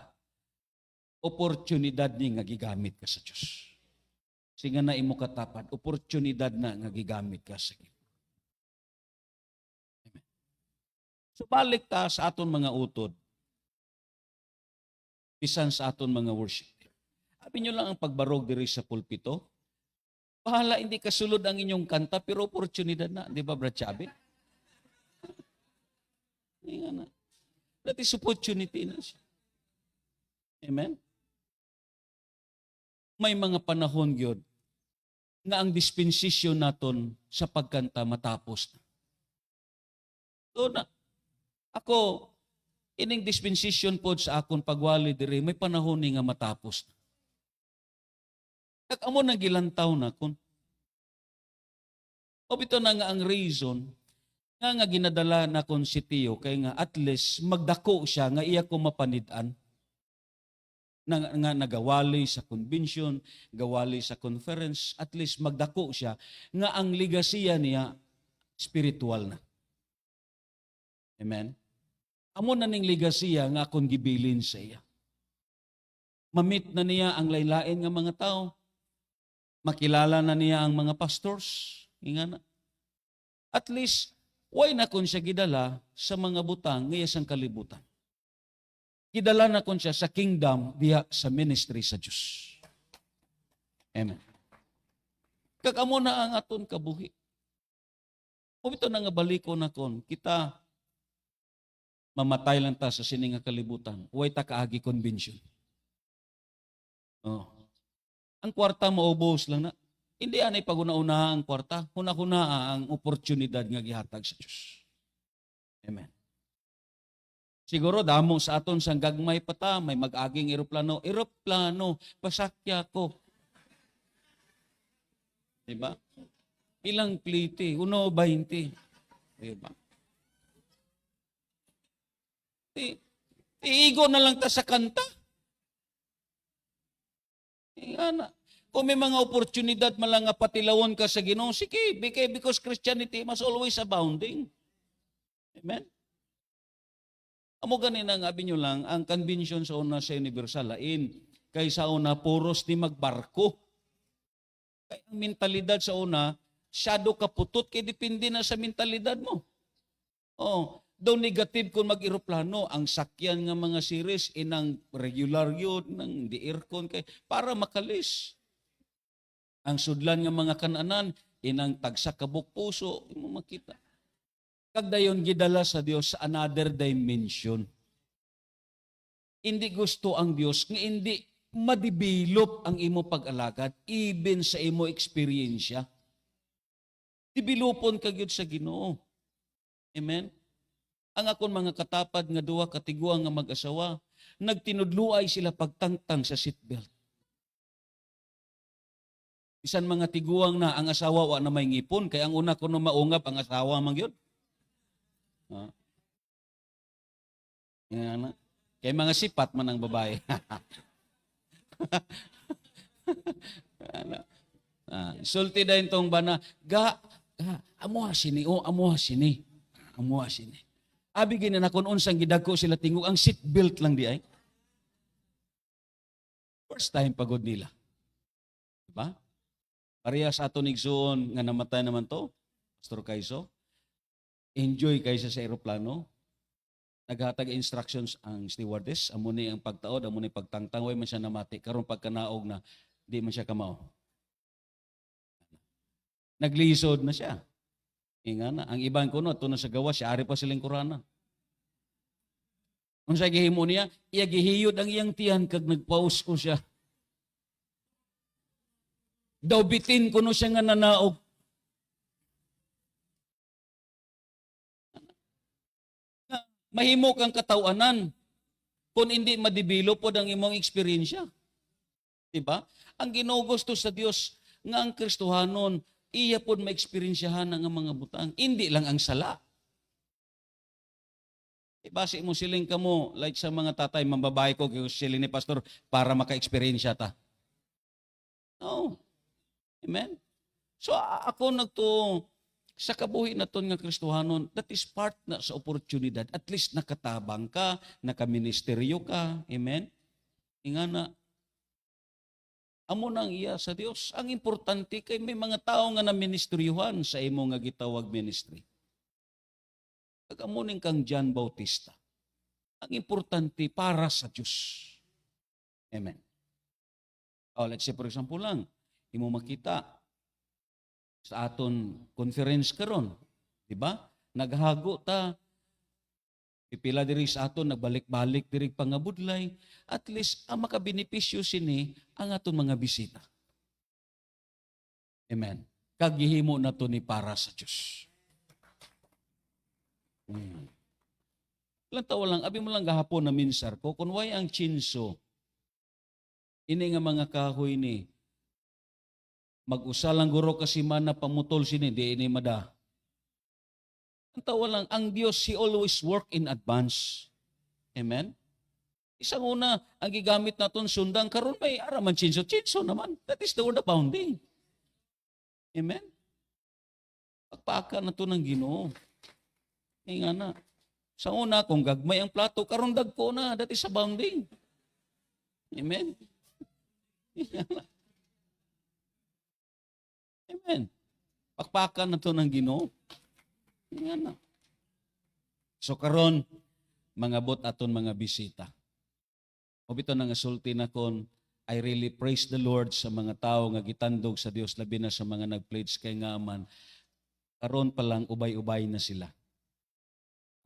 Speaker 1: oportunidad ni nga gigamit ka sa Diyos. Singa na imo katapat, oportunidad na nga gigamit ka sa Ginoo. Amen. So balik ta sa aton mga utod, bisan sa aton mga worship. Sabi nyo lang ang pagbarog diri sa pulpito. Bahala, hindi kasulod ang inyong kanta, pero oportunidad na. Di ba, Brad Chabi? Nga na. That is opportunity na siya. Amen? May mga panahon gyud nga ang dispensasyon naton sa pagkanta matapos na. So na, ako, ining dispensation po sa akon pagwali diri, may panahon ni nga matapos na. Kag amo nang gilantaw na kon. O bito na nga ang reason nga ginadala na kon si Tio kay nga at least magdako siya nga iya ko mapanid-an nga nagawali sa convention, gawali sa conference, at least magdako siya nga ang ligasiya niya spiritual na. Amen? Amo na ning ligasiya nga akong gibilin sa iya. Mamit na niya ang laylain nga mga tao. Makilala na niya ang mga pastors. Nga na. At least, why na kon siya gidala sa mga butang ngaya sang kalibutan. Gidala na kon siya sa kingdom diha sa ministry sa Diyos. Amen. Kakamo na ang aton kabuhi. O ito na nga baliko na kon, kita mamatay lang ta sa sini nga kalibutan. Huwag ta kaagi convention. Oh. Ang kwarta maubos lang na. Hindi anay paguna-una ang kwarta. Huna-huna ang oportunidad nga gihatag sa Diyos. Amen. Siguro damo sa aton sang gagmay pata, may mag-aging eroplano. Eroplano, pasakya ko. Diba? Ilang plite? 1.20. Diba? Iigo na lang ta sa kanta. Ana. Kung may mga oportunidad malang nga patilawon ka sa Ginoo, sige, because Christianity must always abounding. Amen? Amo ganina nga abi nyo lang, ang convention sa una sa Universal lain, kaysa una puros ni magbarko. Kaya ang mentalidad sa una, shadow kaputot, kaya depende na sa mentalidad mo. Oh, daw negative kung mag-eroplano, ang sakyan nga mga series, inang regular yun, ng di aircon, kay, para makalis. Ang sudlan nga mga kananan, inang tagsa kabuk puso, mo makita. Kagdayon gidala sa Dios sa another dimension. Hindi gusto ang Dios nga hindi madibilop ang imo pag-alagad even sa imo eksperyensya. Dibilopon ka gyud sa Ginoo. Amen. Ang akon mga katapad nga duha katigwa nga mag-asawa, nagtinudluay sila pagtangtang sa seatbelt. Bisan mga tiguang na ang asawa wa na may ngipon, kaya ang una kuno maungap ang asawa man gyud. Yan na. Kaya mga sipat man ang babae. Sulti dahin tong bana, amuha sini, amuha sini. Amuha sini. Abi gini na kung unsang gidagko sila tingog, ang seatbelt lang di ay. First time pagod nila. Diba? Parehas ato nigsuon nga namatay naman to, Pastor Kaiso. Enjoy kaysa sa aeroplano. Naghatag instructions ang stewardess, amo ni ang pagtaod, amo ni pagtangtang, way man siya namati. Karon pagkanaog na, di man siya kamao. Naglisod na siya. Inga na, ang ibang kuno, tuno sa gawa, siya ari pa silang kurana. Kung sa gihimo niya, iya gihiyod ang iyang tiyan kag nagpaus ko siya. Daw bitin kuno siya nga nanaog. Mahimo kang katawanan kung hindi madibilo po ang imong eksperyensya. Diba? Ang ginugusto sa Dios nga ang Kristohanon, iya po ma-eksperyensyahan ang mga butang. Hindi lang ang sala. Ibase mo siling ka mo, like sa mga tatay, mambabae ko, siling ni Pastor, para maka-eksperyensya ta. No. Amen? So ako sa kabuhi na ton nga Kristohanon, that is part na sa oportunidad. At least nakatabang ka, nakaministeryo ka. Amen? Inga na, amo nang iya sa Dios. Ang importante kay may mga tao nga na ministeryuhan sa imo nga gitawag ministry. Kag amo ning kang John Bautista. Ang importante para sa Dios. Amen. Oh, let's say for example lang, imo makita sa aton conference karon, di ba? Naghago ta Pipila diri sa aton nagbalik-balik diri pangabudlay, at least ang makabenepisyo sini ang aton mga bisita. Amen. Kag gihimo nato ni para sa Dios. Lang tawo lang, abi mo lang gahapon na minsar ko, kung way ang chinso, ini nga mga kahoy ni, mag-usa lang guro kasi mana pamutol sini, di ini mada. Ang tawa lang, ang Diyos, He always work in advance. Amen? Isang una, ang gigamit naton sundang, karon may araman chinso. Chinso naman. That is the word of founding. Amen? Pagpaka na to ng Ginoo. Nga na. Sa una, kung gagmay ang plato, karon dagko na. That is abounding. Amen? Amen. Pakpakan na to ng Ginoo. Yan na. So karon mga bot aton mga bisita. O bito nang asulti na kon, I really praise the Lord sa mga tao nga gitandog sa Dios, labi na sa mga nag-pledge kay nga man. Karon pa lang ubay-ubay na sila.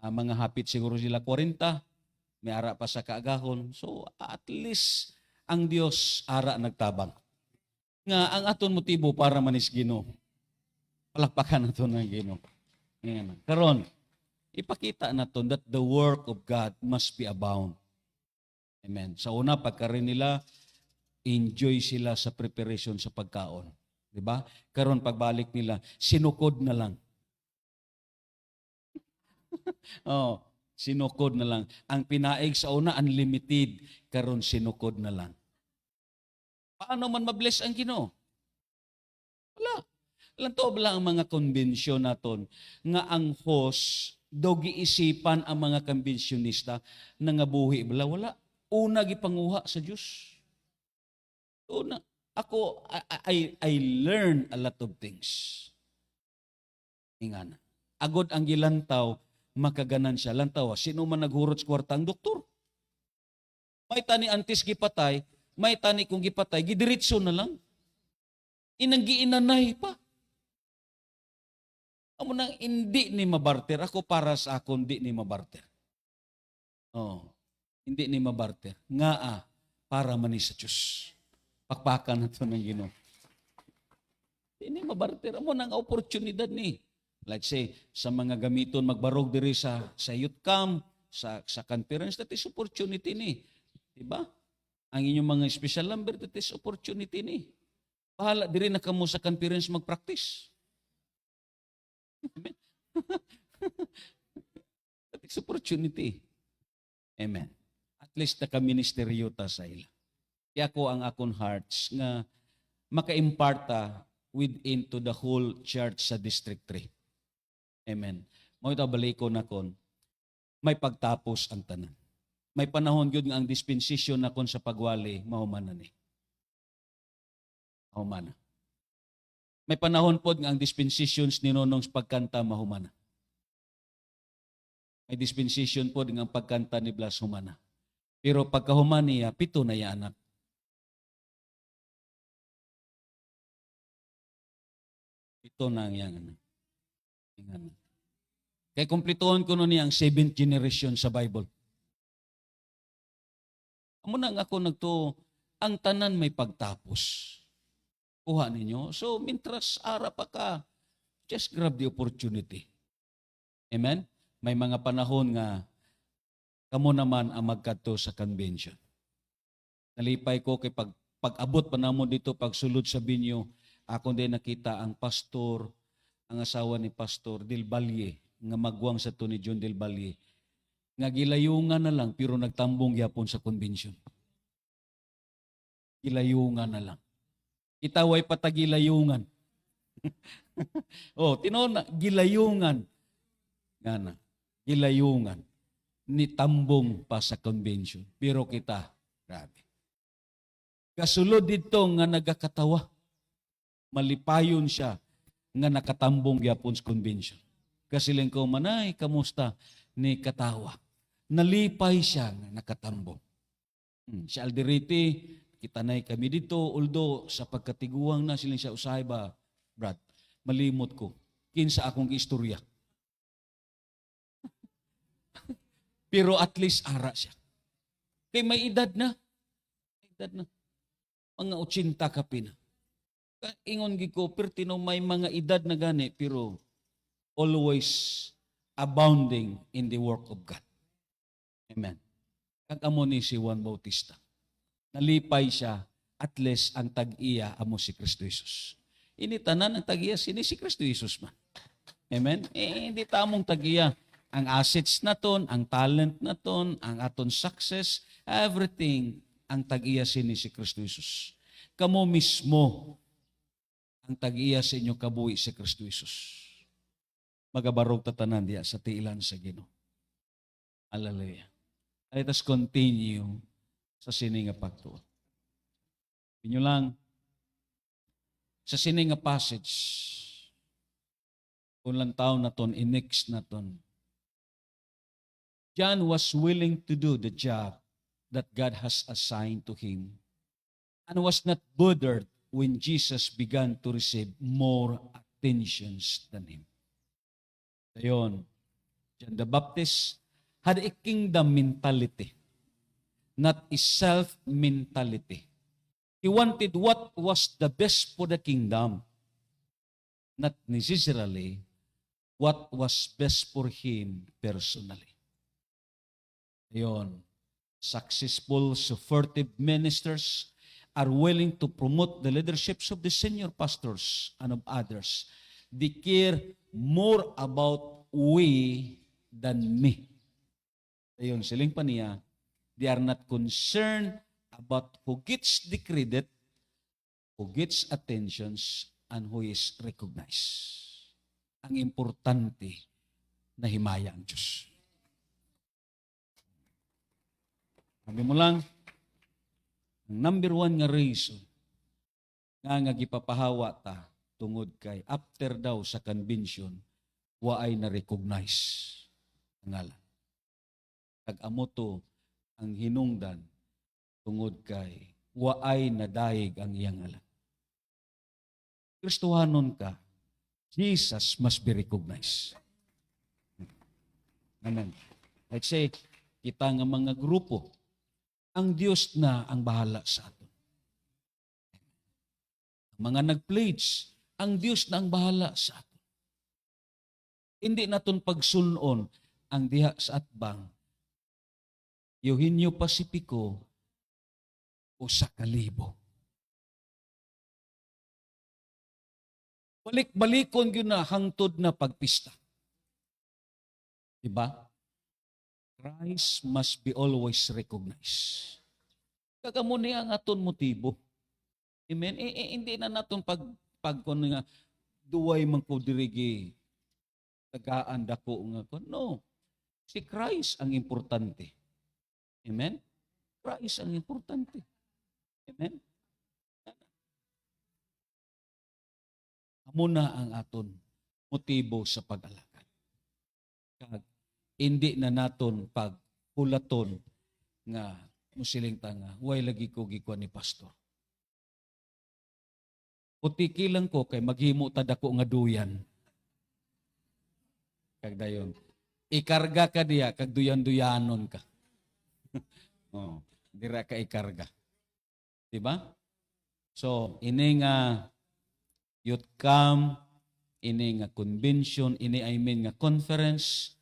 Speaker 1: Mga hapit siguro sila 40, may ara pa sa kaagahon. So at least ang Dios ara nagtabang. Nga ang aton motibo para manis Ginoo. Palakpakan naton ng Ginoo. Karon, ipakita naton that the work of God must be abound. Amen. Sa una, pagkarin nila, enjoy sila sa preparation sa pagkaon. Diba? Karon, pagbalik nila, sinukod na lang. Oh, sinukod na lang. Ang pinaig sa una, unlimited. Karon, sinukod na lang. Paano man mabless ang Ginoo? Wala. Lanto ba ang mga konbensyon naton nga ang host dogi isipan ang mga konbensyonista na nga buhi bala wala una gipanguha sa Dios. Una ako I learn a lot of things. Ingana. Agod ang gilantaw makaganan siya. Lantaw sino man naghurot sa kwarta ang doktor. May tani antes gipatay, may tani kung gipatay gidiretso na lang. Inanggiinanay pa. Amo nang hindi ni mabarter. Ako para sa akon, hindi ni mabarter. Oh, hindi ni mabarter. Nga para man sa Diyos. Pakpakan na ito ng Ginoo. Hindi ni mabarter. Amo nang oportunidad ni. Like say, sa mga gamiton magbarog diri sa youth camp, sa conference, that is opportunity ni. Diba? Ang inyong mga special number, that is opportunity ni. Bahala diri na kamo sa conference mag-practice. That is opportunity. Amen. At least naka-ministeryo ta sa ila. Kaya ko ang akong hearts nga maka-imparta within to the whole church sa District 3. Amen. Mo ito baliko na kon, may pagtapos ang tanan. May panahon yun nga ang dispensation na kon sa pagwali, mahumana ni. Mahumana. May panahon po nga ang dispensations ni Nonong sa pagkanta mahumana. May dispensation po nga ang pagkanta ni Blas humana. Pero pagkahuman niya, 7 na ya anak. Ito na ang yang anak. Kaya kumplituhan ko niya ang 7th generation sa Bible. Amo na nga ako nagto, ang tanan may pagtapos. Kuha ninyo. So, mintras ara pa ka, just grab the opportunity. Amen? May mga panahon nga kamo naman ang magkadto sa convention. Nalipay ko kay pag-abot pa namo dito, pagsulod sa binyo, ako din nakita ang pastor, ang asawa ni Pastor Del Valle, nga magwang sa to ni John Del Valle, nga gilayungan na lang, pero nagtambong yapon sa convention. Gilayungan na lang. Itaway patagilayungan. Oh, tinona, gilayungan. Ngana, gilayungan. Ni tambong pa sa convention. Pero kita, grabe. Kasulod dito nga nagakatawa. Malipayon siya nga nakatambong gyapon sa convention. Kasi lang ko, manay, kamusta? Ni katawa. Nalipay siya nga nakatambong. Si Alderete, kita na kami dito, although sa pagkatiguang na silang siya usahay ba, Brad, malimot ko. Kinsa akong istorya. Pero at least ara siya. Kay may edad na. May edad na. Mga 80 ka pina. Ingon gi ko, pertino may mga edad na gani, pero always abounding in the work of God. Amen. Kag-amo ni si Juan Bautista. Nalipay siya, at least ang tag-iya amo si Kristo Jesus. Ini tanan ang tag-iya si Kristo Jesus man. Amen? Hindi tamong tag-iya. Ang assets naton, ang talent naton, ang aton success, everything ang tag-iya si Kristo Jesus. Kamo mismo ang tag-iya sa inyo kabuhi si Kristo Jesus. Magabarog tatanan diya sa tiilan sa Ginoo. Hallelujah. Let us continue sa sini nga pagtuon. Inyo lang, sa sini nga passage, kung lang taon na ton, in-next na ton, John was willing to do the job that God has assigned to him and was not bothered when Jesus began to receive more attentions than him. Dayon, John the Baptist had a kingdom mentality, not a self-mentality. He wanted what was the best for the kingdom, not necessarily what was best for him personally. Ayon, successful, supportive ministers are willing to promote the leaderships of the senior pastors and of others. They care more about we than me. Ayon, siling pa niya, they are not concerned about who gets the credit, who gets attentions, and who is recognized. Ang importante na himaya ang Diyos. Sabi mo lang, ang number one nga reason nga gipapahawa ta tungod kay after daw sa convention, waay na-recognize ang ngalan. Kag-amo to ang hinungdan tungod kay waay nadayeg ang iyang ngalan. Kristohanon ka, Jesus must be recognized. Amen. Let's say, kita nga mga grupo, ang Diyos na ang bahala sa aton. Ang mga nag-pledge, ang Diyos na ang bahala sa aton. Hindi naton pagsunon ang diha sa atbang, Eugenio Pacifico o sa kalibo. Balik-balikon yun na hangtod na pagpista. Diba? Christ must be always recognized. Kagamo niya ang aton motibo. Amen? Hindi na naton pag nga duway man ko dirigi tagaan dako nga ko. No. Si Christ ang importante. Amen? Christ ang importante. Amen? Amo na ang aton motibo sa pag-alakad. Kag hindi na naton pagpulaton nga musiling tanga, way lagi ko gikuan ni pastor. Putiki lang ko kay maghimo ta dako nga duyan. Kag dayon, ikarga ka diya kag duyan-duyanon ka. Oh, dira ka ikarga. Diba? So, ini nga youth camp, ini nga convention, ini I mean nga conference,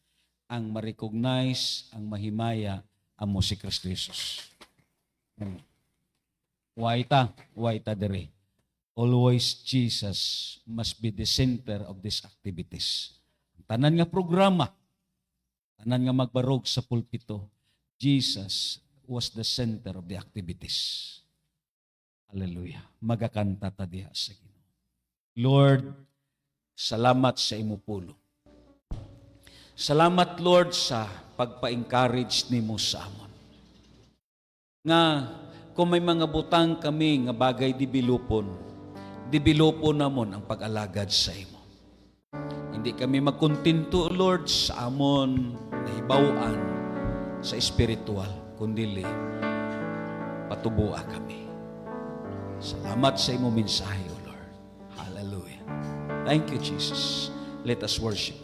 Speaker 1: ang ma-recognize, ang mahimaya, amo si Kristo Jesus. Waita dere. Always Jesus must be the center of these activities. Tanan nga programa, tanan nga magbarog sa pulpito, Jesus was the center of the activities. Hallelujah. Magakanta ta diha sa Ginoo. Lord, salamat sa imo pulo. Salamat, Lord, sa pagpa-encourage nimo sa amon. Nga, kung may mga butang kami nga bagay dibilupon namon ang pag-alagad sa imo. Hindi kami magkontinto, Lord, sa amon nahibawan sa espiritual, kundili patuboa kami. Salamat sa imo mensahe, O Lord. Hallelujah. Thank you, Jesus. Let us worship.